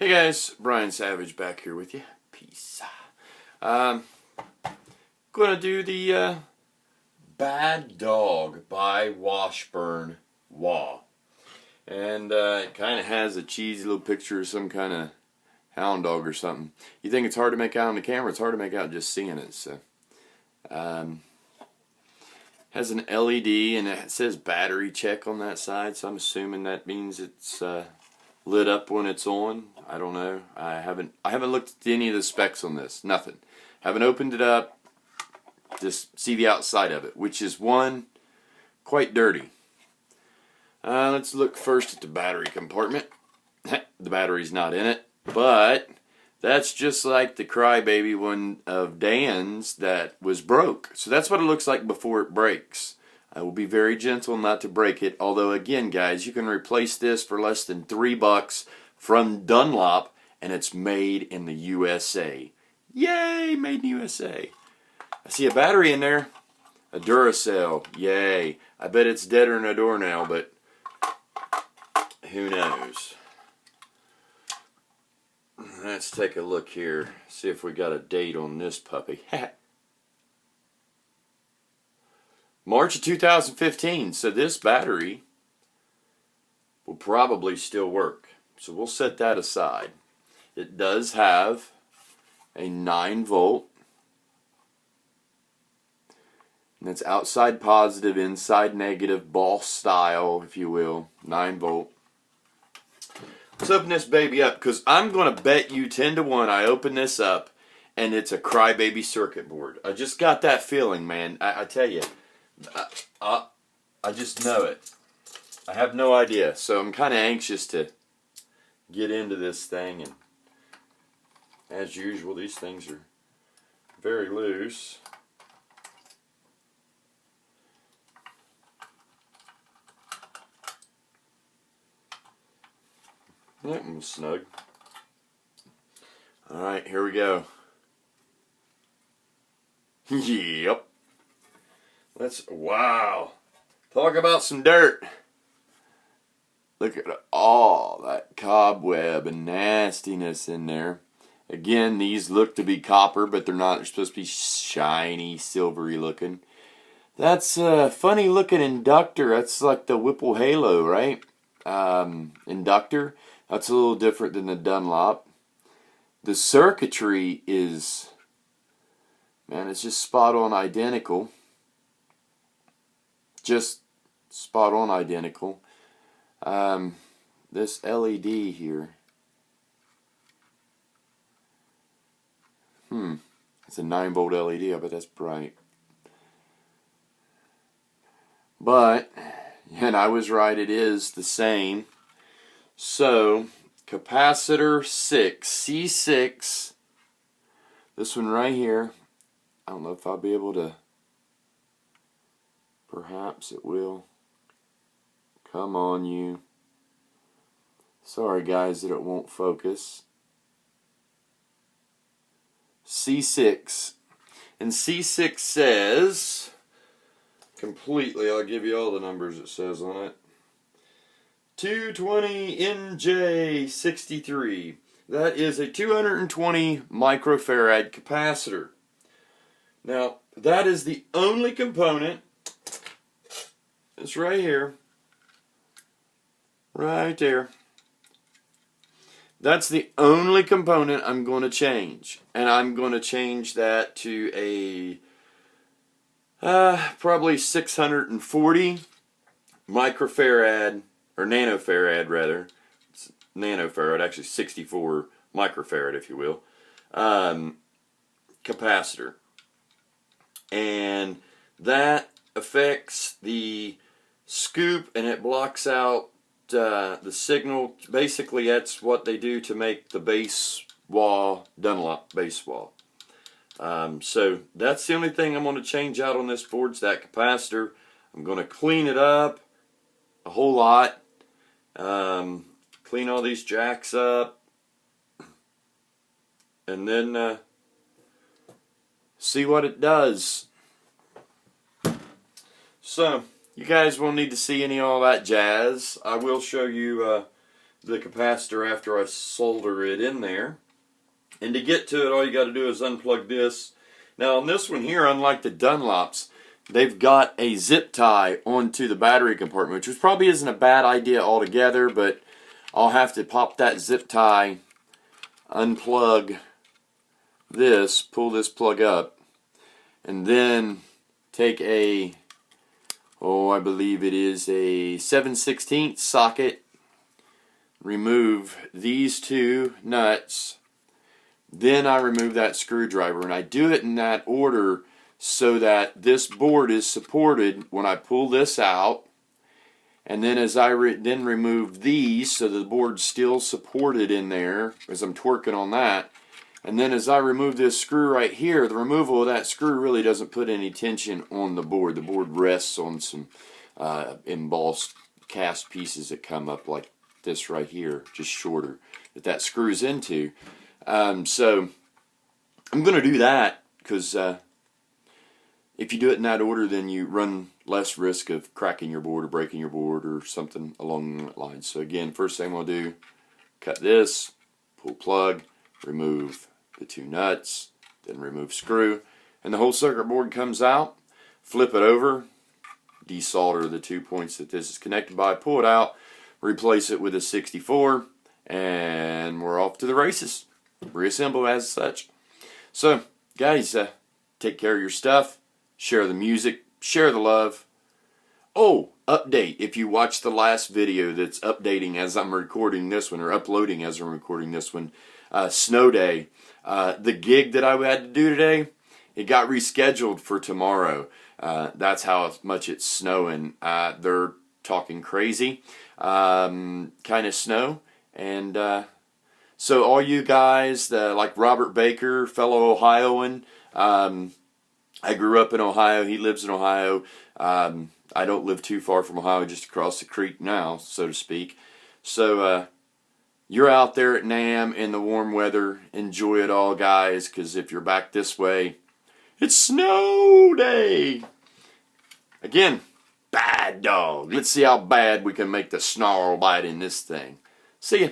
Hey guys, Brian Savage back here with you. Peace. Gonna do the Bad Dog by Washburn, Wah. And it kind of has a cheesy little picture of some kind of hound dog or something. You think it's hard to make out on the camera? It's hard to make out just seeing it. So, has an LED and it says battery check on that side. So I'm assuming that means it's lit up when it's on. I don't know. I haven't looked at any of the specs on this. Nothing. Haven't opened it up. Just see the outside of it, which is quite dirty. Let's look first at the battery compartment. The battery's not in it, but that's just like the crybaby one of Dan's that was broke. So that's what it looks like before it breaks. I will be very gentle not to break it. Although again, guys, you can replace this for less than $3 from Dunlop, and it's made in the USA. Yay, made in the USA. I see a battery in there. A Duracell. Yay. I bet it's deader than a doornail, but who knows? Let's take a look here. See if we got a date on this puppy. March of 2015. So this battery will probably still work. So we'll set that aside. It does have a 9-volt. And it's outside positive, inside negative, ball style, if you will. 9-volt. Let's open this baby up, because I'm going to bet you 10 to 1 I open this up and it's a crybaby circuit board. I just got that feeling, man. I tell you, I just know it. I have no idea, so I'm kind of anxious to get into this thing. And as usual, these things are very loose. That one's snug. Alright, here we go. Yep. Wow. Talk about some dirt. Look at all that cobweb and nastiness in there. Again, these look to be copper, but they're not. They're supposed to be shiny, silvery looking. That's a funny looking inductor. That's like the Whipple Halo, right? Inductor. That's a little different than the Dunlop. The circuitry is, man, it's just spot on identical. Just spot on identical. This LED here. It's a 9-volt LED. I bet that's bright. But, and I was right, it is the same. So, capacitor 6, C6, this one right here. I don't know if I'll be able to, perhaps it will. Come on, you. Sorry guys that it won't focus. C6. And C6 says, completely, I'll give you all the numbers it says on it. 220NJ63. That is a 220 microfarad capacitor. Now, that is the only component. It's right here. Right there. That's the only component I'm going to change. And I'm going to change that to a probably 640 microfarad, or nanofarad rather. It's nanofarad, actually 64 microfarad if you will, capacitor. And that affects the scoop and it blocks out the signal. Basically that's what they do to make the base wah, Dunlop base wah. So that's the only thing I'm going to change out on this board is that capacitor. I'm going to clean it up a whole lot. Clean all these jacks up. And then see what it does. So, you guys won't need to see any of all that jazz. I will show you the capacitor after I solder it in there. And to get to it, all you got to do is unplug this. Now on this one here, unlike the Dunlops, they've got a zip tie onto the battery compartment, which probably isn't a bad idea altogether, but I'll have to pop that zip tie, unplug this, pull this plug up, and then take a, I believe it is a 7/16 socket, remove these two nuts, then I remove that screwdriver, and I do it in that order so that this board is supported when I pull this out, and then as I then remove these so the board's still supported in there as I'm twerking on that, and then as I remove this screw right here, the removal of that screw really doesn't put any tension on the board. The board rests on some embossed cast pieces that come up like this right here, just shorter, that screws into. So I'm going to do that because if you do it in that order, then you run less risk of cracking your board or breaking your board or something along that line. So again, first thing we'll do, cut this, pull plug, remove the two nuts, then remove screw, and the whole circuit board comes out. Flip it over, desolder the 2 points that this is connected by, pull it out, replace it with a 64, and we're off to the races. Reassemble as such. So guys, take care of your stuff, share the music, share the love. Oh, update, if you watched the last video that's updating as I'm recording this one, or uploading as I'm recording this one, snow day, the gig that I had to do today, it got rescheduled for tomorrow. That's how much it's snowing. They're talking crazy kind of snow, and so all you guys, like Robert Baker, fellow Ohioan, I grew up in Ohio, he lives in Ohio. I don't live too far from Ohio, just across the creek now, so to speak. So you're out there at NAMM in the warm weather, enjoy it all, guys, because if you're back this way, it's snow day. Again, bad dog. Let's see how bad we can make the snarl bite in this thing. See ya.